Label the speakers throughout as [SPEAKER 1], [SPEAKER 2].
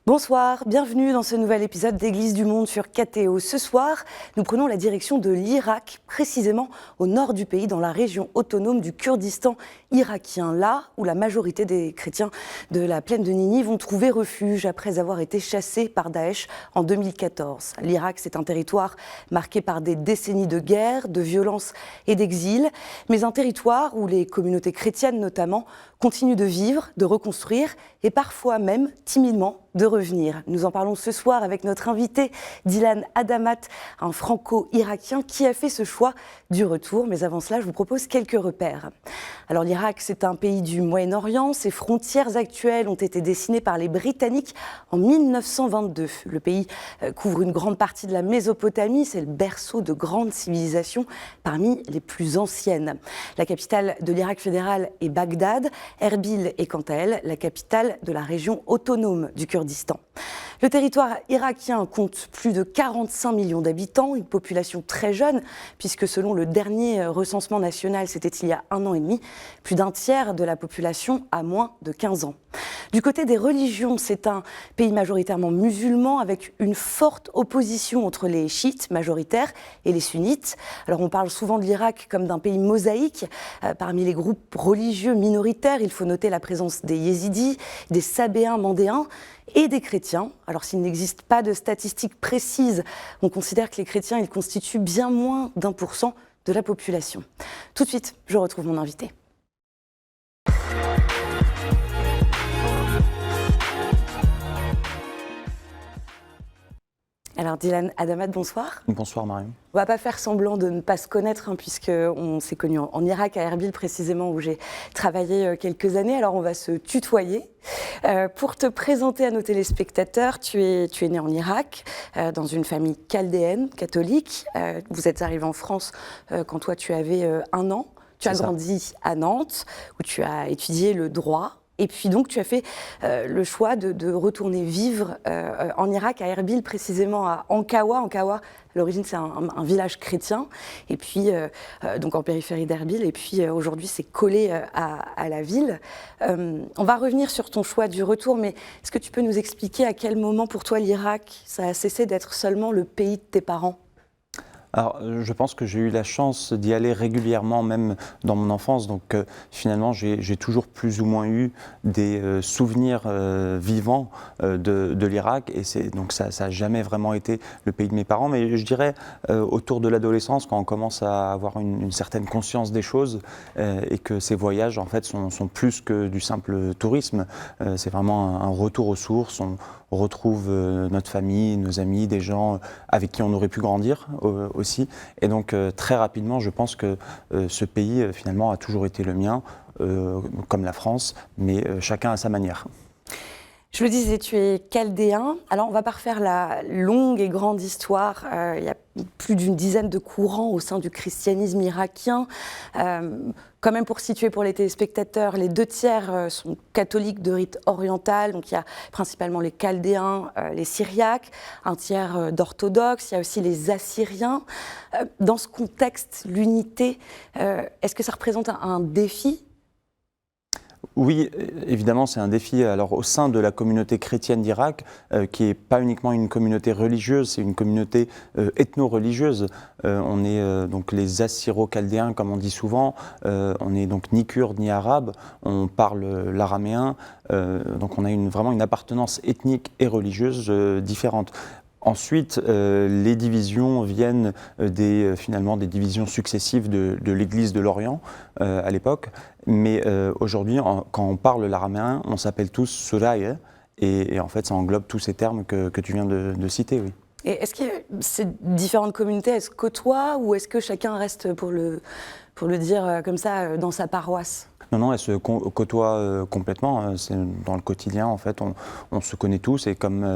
[SPEAKER 1] Bonsoir, bienvenue dans ce nouvel épisode d'Église du Monde sur KTO. Ce soir, nous prenons la direction de l'Irak, précisément au nord du pays, dans la région autonome du Kurdistan irakien, là où la majorité des chrétiens de la plaine de Ninive vont trouver refuge après avoir été chassés par Daesh en 2014. L'Irak, c'est un territoire marqué par des décennies de guerre, de violence et d'exil, mais un territoire où les communautés chrétiennes notamment continuent de vivre, de reconstruire et parfois même timidement de revenir. Nous en parlons ce soir avec notre invité Dylan Adamat, un franco-irakien qui a fait ce choix du retour. Mais avant cela, je vous propose quelques repères. Alors l'Irak, c'est un pays du Moyen-Orient. Ses frontières actuelles ont été dessinées par les Britanniques en 1922. Le pays couvre une grande partie de la Mésopotamie. C'est le berceau de grandes civilisations parmi les plus anciennes. La capitale de l'Irak fédéral est Bagdad. Erbil est quant à elle la capitale de la région autonome du Kurdistan. Le territoire irakien compte plus de 45 millions d'habitants, une population très jeune, puisque selon le dernier recensement national, c'était il y a 1 an et demi, plus d'un tiers de la population a moins de 15 ans. Du côté des religions, c'est un pays majoritairement musulman, avec une forte opposition entre les chiites majoritaires et les sunnites. Alors on parle souvent de l'Irak comme d'un pays mosaïque. Parmi les groupes religieux minoritaires, il faut noter la présence des yézidis, des sabéens mandéens, et des chrétiens. Alors s'il n'existe pas de statistiques précises, on considère que les chrétiens ils constituent bien moins d'1% de la population. Tout de suite, je retrouve mon invité. Alors Dylan Adamat, bonsoir.
[SPEAKER 2] Bonsoir Marion.
[SPEAKER 1] On ne va pas faire semblant de ne pas se connaître, puisqu'on s'est connus en Irak, à Erbil précisément, où j'ai travaillé quelques années. Alors on va se tutoyer. Pour te présenter à nos téléspectateurs, tu es né en Irak, dans une famille chaldéenne, catholique. Vous êtes arrivé en France quand toi tu avais 1 an. Tu as grandi à Nantes, où tu as étudié le droit. Et puis donc tu as fait le choix de retourner vivre en Irak, à Erbil, précisément à Ankawa. Ankawa, à l'origine, c'est un village chrétien, et puis donc en périphérie d'Erbil. Et puis aujourd'hui, c'est collé à la ville. On va revenir sur ton choix du retour, mais est-ce que tu peux nous expliquer à quel moment pour toi l'Irak, ça a cessé d'être seulement le pays de tes parents ?
[SPEAKER 2] Alors, je pense que j'ai eu la chance d'y aller régulièrement, même dans mon enfance. Donc, finalement, j'ai toujours plus ou moins eu des souvenirs vivants de l'Irak. Et donc, ça n'a jamais vraiment été le pays de mes parents. Mais je dirais, autour de l'adolescence, quand on commence à avoir une certaine conscience des choses et que ces voyages, en fait, sont plus que du simple tourisme. C'est vraiment un retour aux sources. On retrouve notre famille, nos amis, des gens avec qui on aurait pu grandir aussi. Et donc très rapidement, je pense que ce pays finalement a toujours été le mien, comme la France, mais chacun à sa manière.
[SPEAKER 1] Je le disais, tu es chaldéen. Alors, on ne va pas refaire la longue et grande histoire. Il y a plus d'une dizaine de courants au sein du christianisme irakien. Quand même, pour situer pour les téléspectateurs, les 2 tiers sont catholiques de rite oriental. Donc, il y a principalement les chaldéens, les syriaques, 1 tiers d'orthodoxes. Il y a aussi les assyriens. Dans ce contexte, l'unité, est-ce que ça représente un défi ?
[SPEAKER 2] Oui, évidemment, c'est un défi. Alors, au sein de la communauté chrétienne d'Irak, qui n'est pas uniquement une communauté religieuse, c'est une communauté ethno-religieuse. On est donc les assyro-chaldéens, comme on dit souvent. On n'est donc ni kurde ni arabe. On parle l'araméen. Donc, on a vraiment une appartenance ethnique et religieuse différente. Ensuite, les divisions viennent finalement des divisions successives de l'Église de l'Orient à l'époque. Mais aujourd'hui, quand on parle l'araméen, on s'appelle tous Suraya. Et en fait, ça englobe tous ces termes que tu viens de citer, oui.
[SPEAKER 1] Et est-ce que ces différentes communautés, elles se côtoient ou est-ce que chacun reste, pour le dire comme ça, dans sa paroisse ?
[SPEAKER 2] Non, elles se côtoient complètement. C'est dans le quotidien, en fait, on se connaît tous. Et comme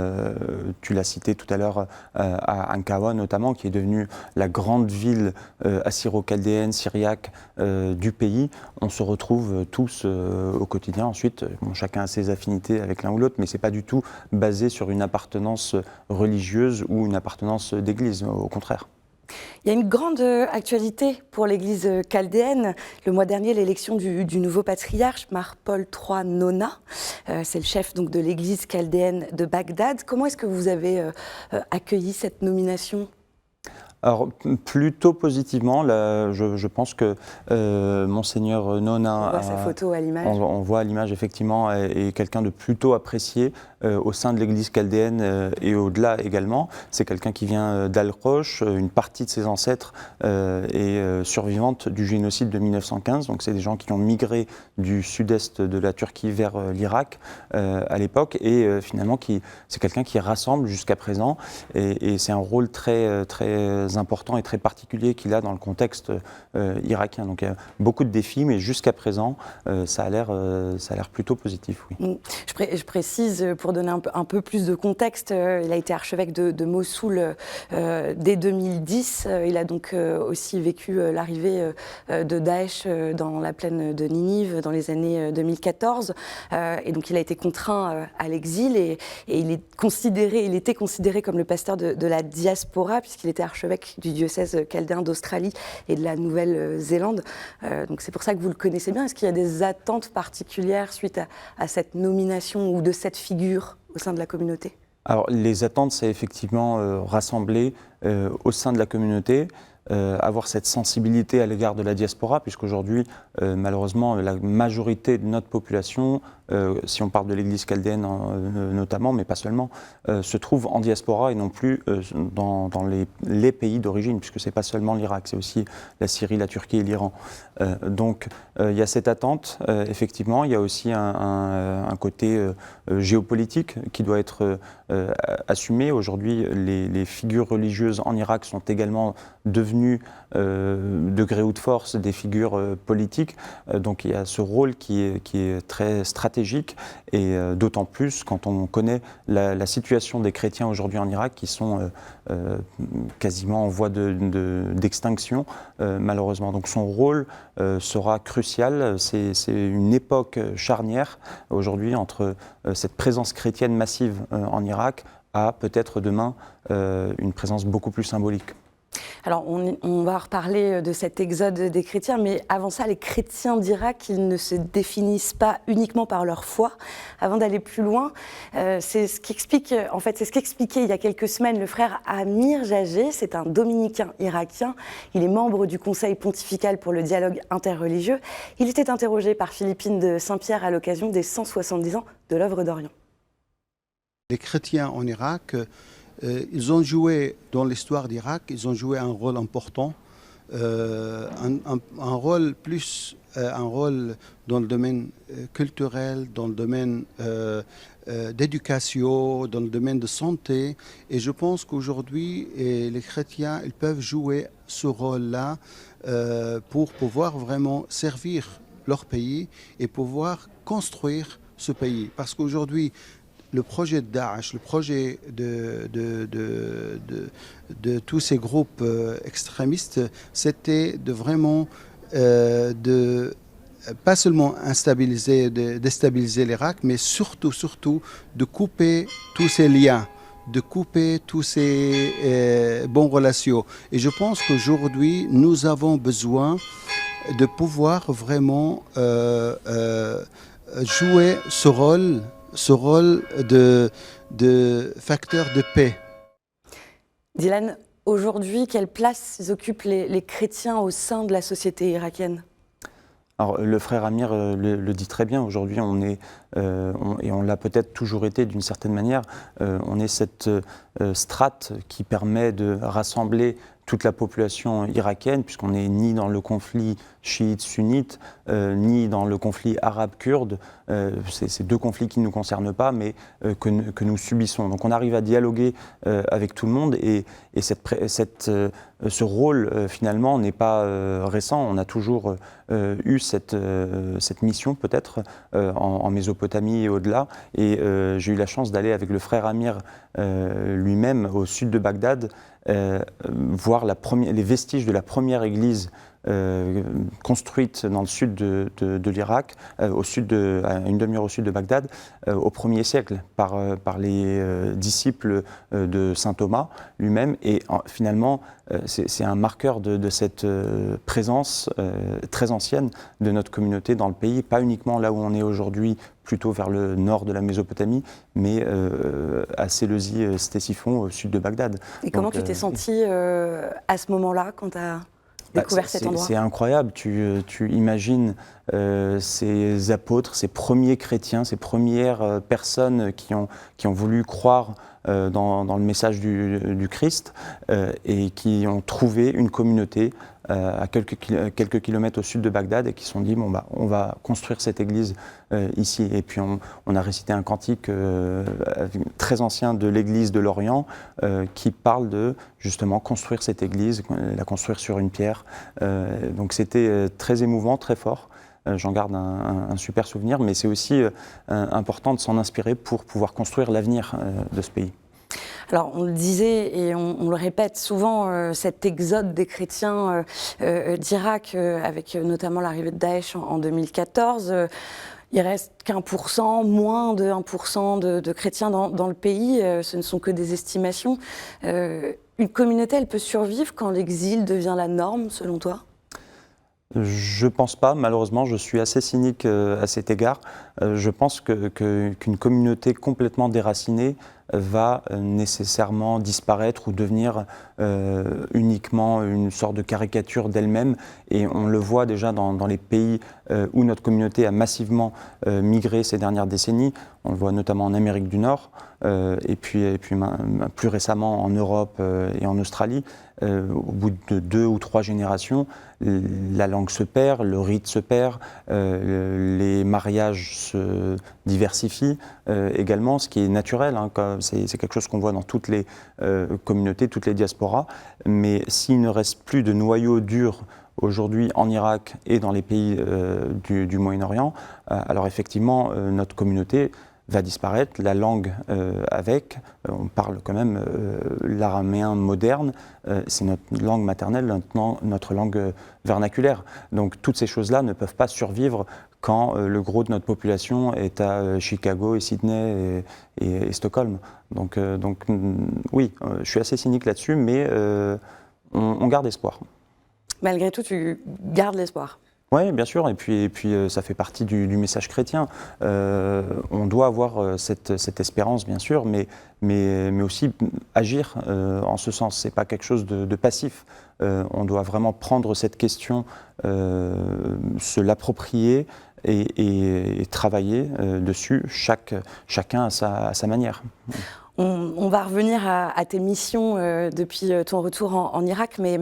[SPEAKER 2] tu l'as cité tout à l'heure, à Ankawa notamment, qui est devenue la grande ville assyro-chaldéenne, syriaque du pays, on se retrouve tous au quotidien. Ensuite, chacun a ses affinités avec l'un ou l'autre, mais ce n'est pas du tout basé sur une appartenance religieuse ou une appartenance d'église, au contraire.
[SPEAKER 1] Il y a une grande actualité pour l'Église chaldéenne. Le mois dernier, l'élection du nouveau patriarche, Mar Paul III Nona. C'est le chef donc, de l'Église chaldéenne de Bagdad. Comment est-ce que vous avez accueilli cette nomination ?
[SPEAKER 2] Alors, plutôt positivement, là, je pense que Monseigneur Nona,
[SPEAKER 1] on voit sa photo à l'image.
[SPEAKER 2] On voit à l'image effectivement, est quelqu'un de plutôt apprécié au sein de l'Église chaldéenne et au-delà également. C'est quelqu'un qui vient d'Al-Roch, une partie de ses ancêtres est survivante du génocide de 1915, donc c'est des gens qui ont migré du sud-est de la Turquie vers l'Irak à l'époque, et finalement c'est quelqu'un qui rassemble jusqu'à présent, et c'est un rôle très important et très particulier qu'il a dans le contexte irakien. Donc il y a beaucoup de défis, mais jusqu'à présent, ça a l'air plutôt positif. Oui.
[SPEAKER 1] Je précise, pour donner un peu plus de contexte, il a été archevêque de Mossoul dès 2010. Il a donc aussi vécu l'arrivée de Daesh dans la plaine de Ninive dans les années 2014. Et donc il a été contraint à l'exil et il était considéré comme le pasteur de la diaspora, puisqu'il était archevêque du diocèse chaldéen d'Australie et de la Nouvelle-Zélande. Donc c'est pour ça que vous le connaissez bien. Est-ce qu'il y a des attentes particulières suite à cette nomination ou de cette figure au sein de la communauté ?
[SPEAKER 2] Alors les attentes, c'est effectivement rassembler au sein de la communauté, avoir cette sensibilité à l'égard de la diaspora, puisqu'aujourd'hui, malheureusement, la majorité de notre population, si on parle de l'Église chaldéenne notamment, mais pas seulement, se trouve en diaspora et non plus dans les pays d'origine, puisque ce n'est pas seulement l'Irak, c'est aussi la Syrie, la Turquie et l'Iran. Donc il y a cette attente, effectivement. Il y a aussi un côté géopolitique qui doit être assumé. Aujourd'hui, les figures religieuses en Irak sont également devenues, de gré ou de force, des figures politiques. Donc il y a ce rôle qui est très stratégique, et d'autant plus quand on connaît la situation des chrétiens aujourd'hui en Irak, qui sont quasiment en voie d'extinction, malheureusement. Donc son rôle sera crucial. C'est une époque charnière aujourd'hui entre cette présence chrétienne massive en Irak à peut-être demain une présence beaucoup plus symbolique.
[SPEAKER 1] Alors, on va reparler de cet exode des chrétiens, mais avant ça, les chrétiens d'Irak, ils ne se définissent pas uniquement par leur foi. Avant d'aller plus loin, c'est ce qu'expliquait il y a quelques semaines le frère Amir Jagé. C'est un dominicain irakien. Il est membre du Conseil pontifical pour le dialogue interreligieux. Il était interrogé par Philippine de Saint-Pierre à l'occasion des 170 ans de l'œuvre d'Orient.
[SPEAKER 3] Les chrétiens en Irak, ils ont joué dans l'histoire d'Irak, ils ont joué un rôle important, un rôle dans le domaine culturel, dans le domaine d'éducation, dans le domaine de santé. Et je pense qu'aujourd'hui, les chrétiens, ils peuvent jouer ce rôle-là pour pouvoir vraiment servir leur pays et pouvoir construire ce pays. Parce qu'aujourd'hui, le projet de Daesh, le projet de tous ces groupes extrémistes, c'était de vraiment pas seulement déstabiliser l'Irak, mais surtout de couper tous ces liens, de couper tous ces bonnes relations. Et je pense qu'aujourd'hui, nous avons besoin de pouvoir vraiment jouer ce rôle de facteur de paix.
[SPEAKER 1] Dylan, aujourd'hui, quelle place occupent les chrétiens au sein de la société irakienne ?
[SPEAKER 2] Alors, le frère Amir le dit très bien. Aujourd'hui, et on l'a peut-être toujours été d'une certaine manière, on est cette strate qui permet de rassembler toute la population irakienne, puisqu'on n'est ni dans le conflit chiite-sunnite, ni dans le conflit arabe-kurde. C'est deux conflits qui ne nous concernent pas, mais que nous subissons. Donc on arrive à dialoguer avec tout le monde, et ce rôle, finalement, n'est pas récent. On a toujours eu cette mission, peut-être, en Mésopotamie et au-delà. Et j'ai eu la chance d'aller avec le frère Amir lui-même au sud de Bagdad, voir les vestiges de la première église construite dans le sud de l'Irak, à une demi-heure au sud de Bagdad, au 1er siècle, par les disciples de saint Thomas lui-même. Et finalement, c'est un marqueur de cette présence très ancienne de notre communauté dans le pays, pas uniquement là où on est aujourd'hui, plutôt vers le nord de la Mésopotamie, mais à Séleucie-Ctésiphon, au sud de Bagdad.
[SPEAKER 1] Et comment tu t'es senti à ce moment-là, quand tu as découvert cet endroit?
[SPEAKER 2] C'est incroyable, tu imagines ces apôtres, ces premiers chrétiens, ces premières personnes qui ont voulu croire dans le message du Christ et qui ont trouvé une communauté à quelques kilomètres au sud de Bagdad et qui se sont dit bon, on va construire cette église ici. Et puis on a récité un cantique très ancien de l'église de l'Orient qui parle de justement construire cette église, la construire sur une pierre. Donc c'était très émouvant, très fort. J'en garde un super souvenir, mais c'est aussi important de s'en inspirer pour pouvoir construire l'avenir de ce pays.
[SPEAKER 1] Alors, on le disait et on le répète souvent, cet exode des chrétiens d'Irak, avec notamment l'arrivée de Daesh en 2014, il reste qu'1%, moins de 1% de chrétiens dans le pays, ce ne sont que des estimations. Une communauté, elle peut survivre quand l'exil devient la norme, selon toi ?
[SPEAKER 2] Je ne pense pas, malheureusement, je suis assez cynique à cet égard. Je pense qu'une communauté complètement déracinée va nécessairement disparaître ou devenir uniquement une sorte de caricature d'elle-même. Et on le voit déjà dans les pays où notre communauté a massivement migré ces dernières décennies. On le voit notamment en Amérique du Nord et puis plus récemment en Europe et en Australie. Au bout de 2 ou 3 générations, la langue se perd, le rite se perd, les mariages se diversifient également, ce qui est naturel. C'est quelque chose qu'on voit dans toutes les communautés, toutes les diasporas. Mais s'il ne reste plus de noyau dur aujourd'hui en Irak et dans les pays du Moyen-Orient, alors effectivement, notre communauté va disparaître, la langue avec. On parle quand même l'araméen moderne, c'est notre langue maternelle, notre langue vernaculaire. Donc toutes ces choses-là ne peuvent pas survivre quand le gros de notre population est à Chicago et Sydney et Stockholm. Donc oui, je suis assez cynique là-dessus, mais on garde espoir.
[SPEAKER 1] Malgré tout, tu gardes l'espoir.
[SPEAKER 2] Oui, bien sûr, et puis ça fait partie du message chrétien. On doit avoir cette espérance, bien sûr, mais aussi agir en ce sens. Ce n'est pas quelque chose de passif. On doit vraiment prendre cette question, se l'approprier et travailler dessus, chacun à sa manière.
[SPEAKER 1] On va revenir à tes missions depuis ton retour en Irak, mais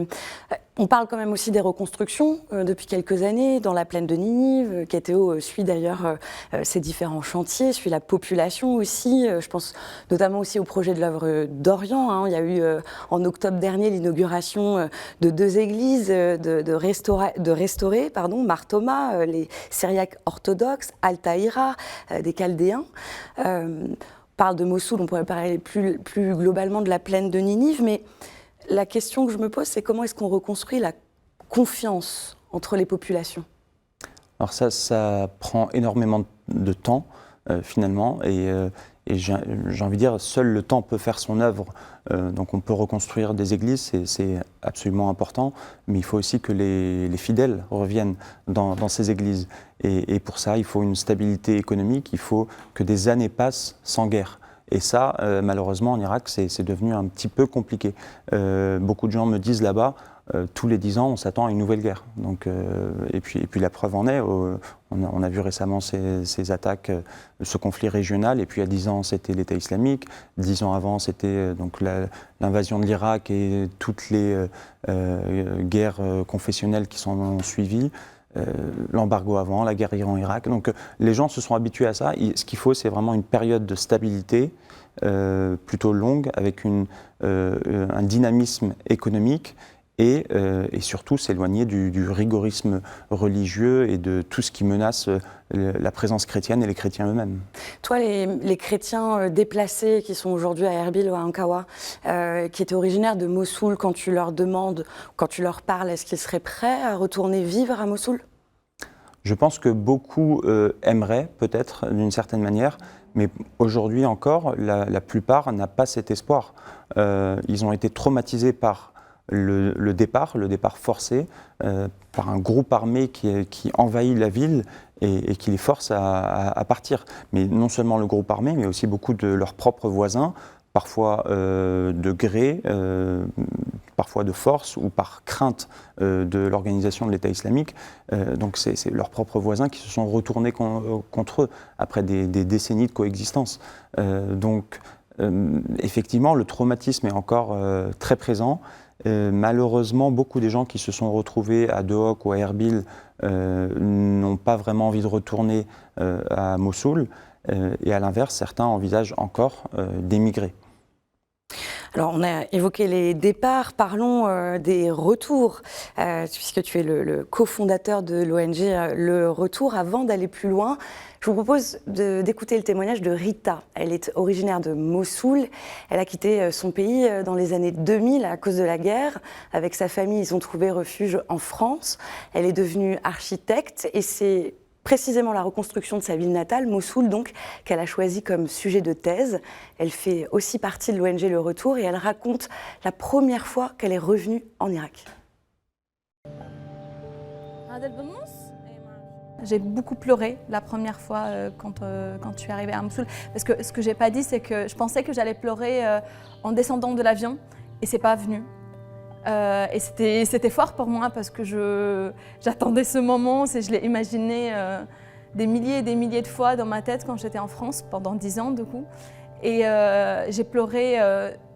[SPEAKER 1] on parle quand même aussi des reconstructions depuis quelques années dans la plaine de Ninive. KTO suit d'ailleurs ces différents chantiers, suit la population aussi. Je pense notamment aussi au projet de l'œuvre d'Orient. Il y a eu en octobre dernier l'inauguration de 2 églises de restaurées, Mar Thoma, les Syriaques orthodoxes, Al-Tahira, des Chaldéens. Parle de Mossoul, on pourrait parler plus globalement de la plaine de Ninive, mais la question que je me pose, c'est comment est-ce qu'on reconstruit la confiance entre les populations ?
[SPEAKER 2] Alors ça prend énormément de temps, finalement, et j'ai envie de dire, seul le temps peut faire son œuvre. Donc on peut reconstruire des églises, c'est absolument important, mais il faut aussi que les fidèles reviennent dans ces églises. Et pour ça, il faut une stabilité économique, il faut que des années passent sans guerre. Et ça, malheureusement, en Irak, c'est devenu un petit peu compliqué. Beaucoup de gens me disent là-bas, tous les 10 ans, on s'attend à une nouvelle guerre. Donc, et puis la preuve en est, on a vu récemment ces attaques, ce conflit régional, et puis il y a 10 ans, c'était l'État islamique, 10 ans avant, c'était donc l'invasion de l'Irak et toutes les guerres confessionnelles qui s'en ont suivies. L'embargo avant, la guerre Iran-Irak. Donc les gens se sont habitués à ça. Ce qu'il faut, c'est vraiment une période de stabilité plutôt longue, avec un dynamisme économique et surtout s'éloigner du rigorisme religieux et de tout ce qui menace la présence chrétienne et les chrétiens eux-mêmes.
[SPEAKER 1] Toi, les chrétiens déplacés qui sont aujourd'hui à Erbil ou à Ankawa, qui étaient originaires de Mossoul, quand tu leur demandes, quand tu leur parles, est-ce qu'ils seraient prêts à retourner vivre à Mossoul ?
[SPEAKER 2] Je pense que beaucoup aimeraient, peut-être, d'une certaine manière, mais aujourd'hui encore, la plupart n'ont pas cet espoir. Ils ont été traumatisés par le départ forcé, par un groupe armé qui envahit la ville et qui les force à partir. Mais non seulement le groupe armé, mais aussi beaucoup de leurs propres voisins, parfois de gré, parfois de force ou par crainte de l'organisation de l'État islamique. Donc c'est leurs propres voisins qui se sont retournés contre eux après des décennies de coexistence. Donc effectivement, le traumatisme est encore très présent. Malheureusement, beaucoup des gens qui se sont retrouvés à Duhok ou à Erbil n'ont pas vraiment envie de retourner à Mossoul. Et à l'inverse, certains envisagent encore d'émigrer.
[SPEAKER 1] Alors, on a évoqué les départs, parlons des retours, puisque tu es le cofondateur de l'ONG Le Retour. Avant d'aller plus loin, je vous propose d'écouter le témoignage de Rita. Elle est originaire de Mossoul. Elle a quitté son pays dans les années 2000 à cause de la guerre. Avec sa famille, ils ont trouvé refuge en France. Elle est devenue architecte et c'est précisément la reconstruction de sa ville natale, Mossoul donc, qu'elle a choisi comme sujet de thèse. Elle fait aussi partie de l'ONG Le Retour et elle raconte la première fois qu'elle est revenue en Irak.
[SPEAKER 4] J'ai beaucoup pleuré la première fois quand je suis arrivée à Mossoul. Parce que ce que j'ai pas dit, c'est que je pensais que j'allais pleurer en descendant de l'avion et c'est pas venu. Et c'était fort pour moi parce que j'attendais ce moment, je l'ai imaginé des milliers et des milliers de fois dans ma tête quand j'étais en France, pendant 10 ans du coup. Et j'ai pleuré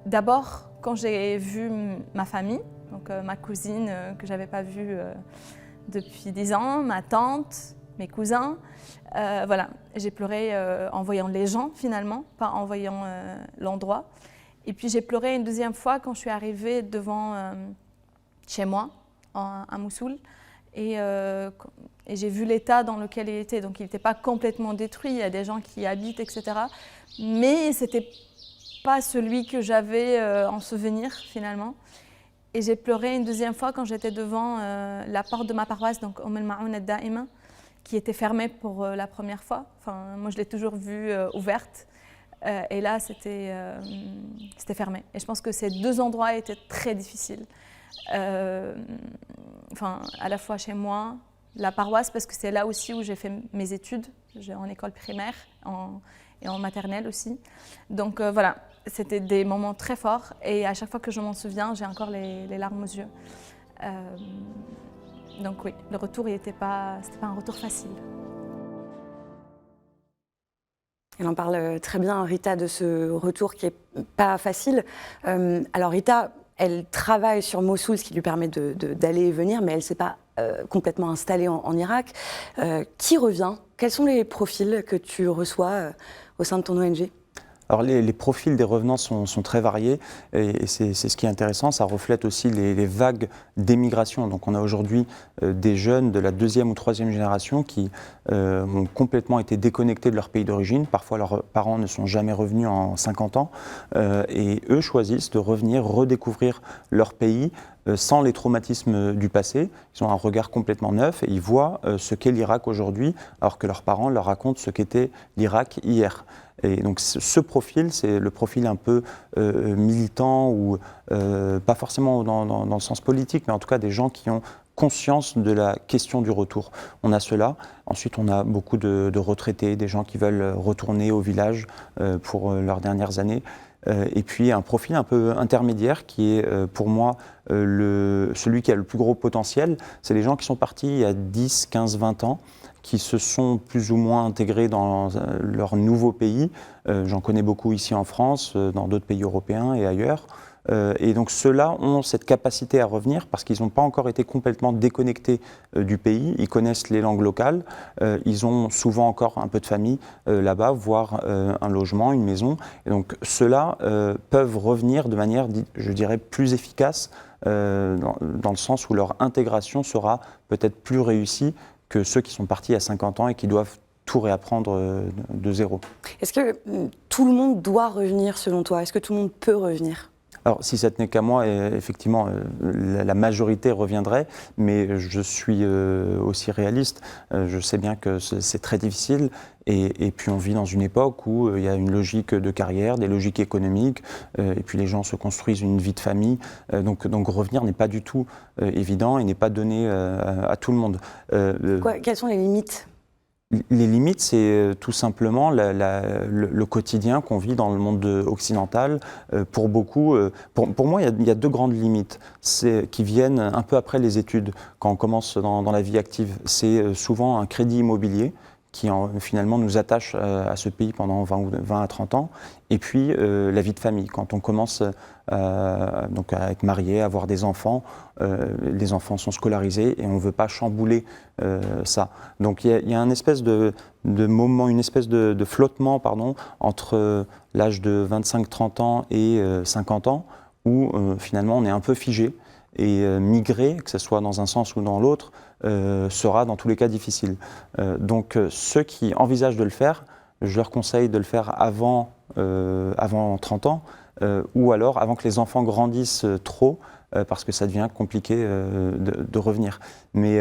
[SPEAKER 4] d'abord quand j'ai vu ma famille, donc ma cousine que j'avais pas vue depuis 10 ans, ma tante, mes cousins. Voilà, j'ai pleuré en voyant les gens finalement, pas en voyant l'endroit. Et puis j'ai pleuré une deuxième fois quand je suis arrivée devant chez moi, à Mossoul, et j'ai vu l'état dans lequel il était. Donc il n'était pas complètement détruit, il y a des gens qui y habitent, etc. Mais ce n'était pas celui que j'avais en souvenir finalement. Et j'ai pleuré une deuxième fois quand j'étais devant la porte de ma paroisse, donc Oum El Maoun Ad Daima, qui était fermée pour la première fois. Enfin, moi je l'ai toujours vue ouverte. Et là, c'était fermé. Et je pense que ces deux endroits étaient très difficiles. Enfin, à la fois chez moi, la paroisse, parce que c'est là aussi où j'ai fait mes études, en école primaire et en maternelle aussi. Donc voilà, c'était des moments très forts. Et à chaque fois que je m'en souviens, j'ai encore les larmes aux yeux. Donc oui, le retour, c'était pas un retour facile.
[SPEAKER 1] Elle en parle très bien, Rita, de ce retour qui n'est pas facile. Alors Rita, elle travaille sur Mossoul, ce qui lui permet d'aller et venir, mais elle ne s'est pas complètement installée en Irak. Qui revient ? Quels sont les profils que tu reçois au sein de ton ONG ?
[SPEAKER 2] Alors les profils des revenants sont très variés et c'est ce qui est intéressant, ça reflète aussi les vagues d'émigration. Donc on a aujourd'hui des jeunes de la deuxième ou troisième génération qui ont complètement été déconnectés de leur pays d'origine. Parfois leurs parents ne sont jamais revenus en 50 ans et eux choisissent de revenir redécouvrir leur pays sans les traumatismes du passé. Ils ont un regard complètement neuf et ils voient ce qu'est l'Irak aujourd'hui alors que leurs parents leur racontent ce qu'était l'Irak hier. Et donc ce profil, c'est le profil un peu militant ou pas forcément dans le sens politique, mais en tout cas des gens qui ont conscience de la question du retour. On a cela. Ensuite, on a beaucoup de retraités, des gens qui veulent retourner au village pour leurs dernières années. Et puis un profil un peu intermédiaire qui est pour moi celui qui a le plus gros potentiel. C'est les gens qui sont partis il y a 10, 15, 20 ans, qui se sont plus ou moins intégrés dans leur nouveau pays. J'en connais beaucoup ici en France, dans d'autres pays européens et ailleurs. Et donc ceux-là ont cette capacité à revenir parce qu'ils n'ont pas encore été complètement déconnectés du pays. Ils connaissent les langues locales. Ils ont souvent encore un peu de famille là-bas, voire un logement, une maison. Et donc ceux-là peuvent revenir de manière, je dirais, plus efficace dans le sens où leur intégration sera peut-être plus réussie que ceux qui sont partis à 50 ans et qui doivent tout réapprendre de zéro.
[SPEAKER 1] Est-ce que tout le monde doit revenir selon toi? Est-ce que tout le monde peut revenir?
[SPEAKER 2] Alors, si ça tenait qu'à moi, effectivement, la majorité reviendrait, mais je suis aussi réaliste. Je sais bien que c'est très difficile, et puis on vit dans une époque où il y a une logique de carrière, des logiques économiques, et puis les gens se construisent une vie de famille. Donc revenir n'est pas du tout évident et n'est pas donné à tout le monde.
[SPEAKER 1] Quelles sont les limites?
[SPEAKER 2] Les limites, c'est tout simplement le quotidien qu'on vit dans le monde occidental. Pour beaucoup, pour moi, il y a deux grandes limites qui viennent un peu après les études, quand on commence dans la vie active. C'est souvent un crédit immobilier qui finalement nous attache à ce pays pendant 20 à 30 ans, et puis la vie de famille. Quand on commence donc à être marié, à avoir des enfants, les enfants sont scolarisés et on ne veut pas chambouler ça. Donc il y a une espèce de moment, une espèce de flottement entre l'âge de 25-30 ans et 50 ans, où finalement on est un peu figé, et migrer, que ce soit dans un sens ou dans l'autre, sera dans tous les cas difficile. Donc ceux qui envisagent de le faire, je leur conseille de le faire avant 30 ans, ou alors avant que les enfants grandissent trop, parce que ça devient compliqué de revenir. Mais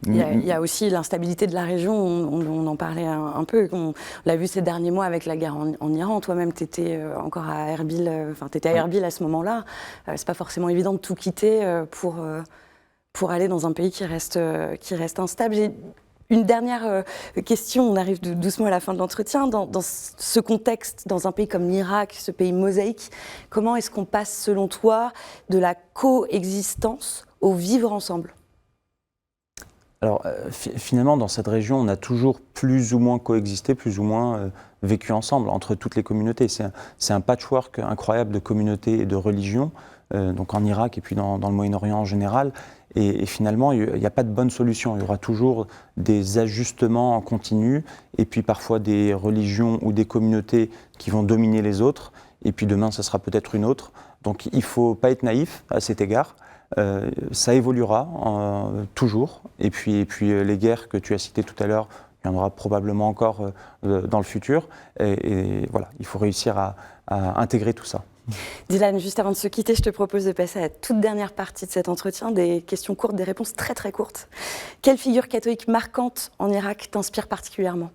[SPEAKER 1] il y a aussi l'instabilité de la région, on en parlait un peu, on l'a vu ces derniers mois avec la guerre en Iran. Toi-même, tu étais encore à Erbil, tu étais à Erbil à ce moment-là. C'est pas forcément évident de tout quitter pour aller dans un pays qui reste instable. J'ai une dernière question, on arrive doucement à la fin de l'entretien. Dans ce contexte, dans un pays comme l'Irak, ce pays mosaïque, comment est-ce qu'on passe, selon toi, de la coexistence au vivre ensemble ?
[SPEAKER 2] Alors finalement, dans cette région, on a toujours plus ou moins coexisté, plus ou moins vécu ensemble entre toutes les communautés. C'est un patchwork incroyable de communautés et de religions, donc en Irak et puis dans le Moyen-Orient en général. Et finalement, il n'y a pas de bonne solution. Il y aura toujours des ajustements en continu, et puis parfois des religions ou des communautés qui vont dominer les autres, et puis demain, ce sera peut-être une autre. Donc il ne faut pas être naïf à cet égard. Ça évoluera toujours, et puis les guerres que tu as citées tout à l'heure, il y en aura probablement encore dans le futur, et voilà, il faut réussir à intégrer tout ça.
[SPEAKER 1] Dylan, juste avant de se quitter, je te propose de passer à la toute dernière partie de cet entretien, des questions courtes, des réponses très très courtes. Quelle figure catholique marquante en Irak t'inspire particulièrement ?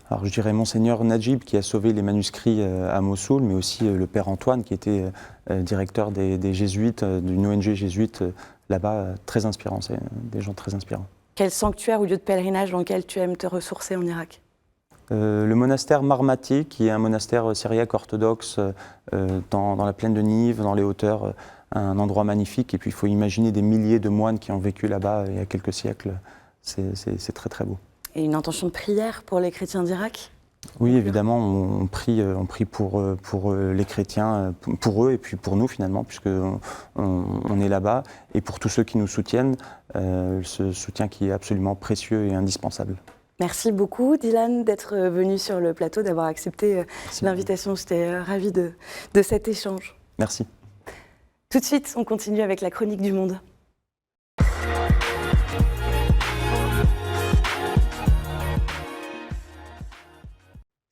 [SPEAKER 2] Alors je dirais Monseigneur Najib, qui a sauvé les manuscrits à Mossoul, mais aussi le Père Antoine, qui était directeur des Jésuites, d'une ONG jésuite là-bas, très inspirant. C'est des gens très inspirants. Quel
[SPEAKER 1] sanctuaire ou lieu de pèlerinage dans lequel tu aimes te ressourcer en Irak ?
[SPEAKER 2] Le monastère Marmati, qui est un monastère syriaque orthodoxe dans la plaine de Niv, dans les hauteurs, un endroit magnifique. Et puis il faut imaginer des milliers de moines qui ont vécu là-bas il y a quelques siècles. C'est très très beau. Et une intention de prière pour les chrétiens d'Irak ? Oui, évidemment, on prie pour les chrétiens, pour eux et puis pour nous finalement, puisqu'on est là-bas, et pour tous ceux qui nous soutiennent, ce soutien qui est absolument précieux et indispensable. Merci beaucoup, Dylan, d'être venu sur le plateau, d'avoir accepté l'invitation. J'étais ravie de cet échange. Merci. Tout de suite, on continue avec la chronique du monde.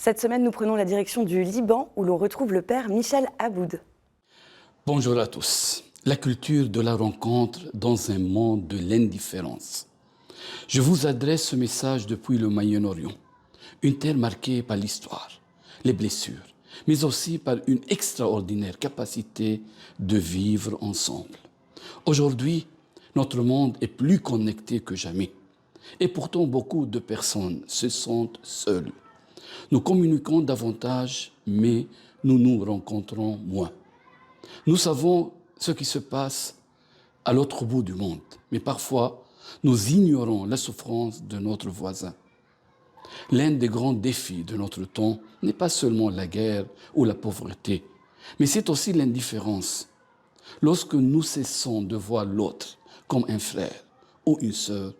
[SPEAKER 2] Cette semaine, nous prenons la direction du Liban, où l'on retrouve le père Michel Aboud.
[SPEAKER 5] Bonjour à tous. La culture de la rencontre dans un monde de l'indifférence. Je vous adresse ce message depuis le Moyen-Orient, une terre marquée par l'histoire, les blessures, mais aussi par une extraordinaire capacité de vivre ensemble. Aujourd'hui, notre monde est plus connecté que jamais, et pourtant beaucoup de personnes se sentent seules. Nous communiquons davantage, mais nous nous rencontrons moins. Nous savons ce qui se passe à l'autre bout du monde, mais parfois, nous ignorons la souffrance de notre voisin. L'un des grands défis de notre temps n'est pas seulement la guerre ou la pauvreté, mais c'est aussi l'indifférence. Lorsque nous cessons de voir l'autre comme un frère ou une sœur,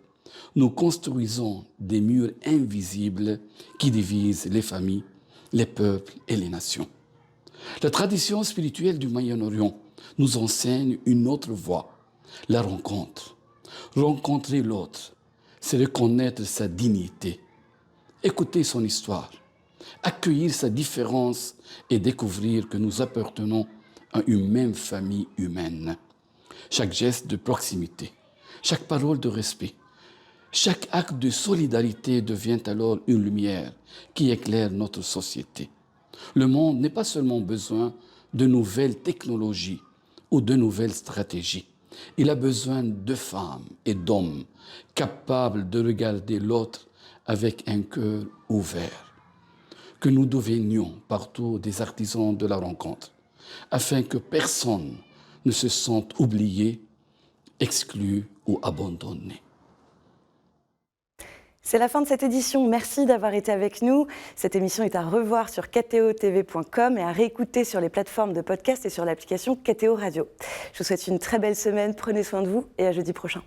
[SPEAKER 5] nous construisons des murs invisibles qui divisent les familles, les peuples et les nations. La tradition spirituelle du Moyen-Orient nous enseigne une autre voie, la rencontre. Rencontrer l'autre, c'est reconnaître sa dignité, écouter son histoire, accueillir sa différence et découvrir que nous appartenons à une même famille humaine. Chaque geste de proximité, chaque parole de respect, chaque acte de solidarité devient alors une lumière qui éclaire notre société. Le monde n'a pas seulement besoin de nouvelles technologies ou de nouvelles stratégies. Il a besoin de femmes et d'hommes capables de regarder l'autre avec un cœur ouvert. Que nous devenions partout des artisans de la rencontre, afin que personne ne se sente oublié, exclu ou abandonné.
[SPEAKER 1] C'est la fin de cette édition. Merci d'avoir été avec nous. Cette émission est à revoir sur kto-tv.com et à réécouter sur les plateformes de podcast et sur l'application KTO Radio. Je vous souhaite une très belle semaine. Prenez soin de vous et à jeudi prochain.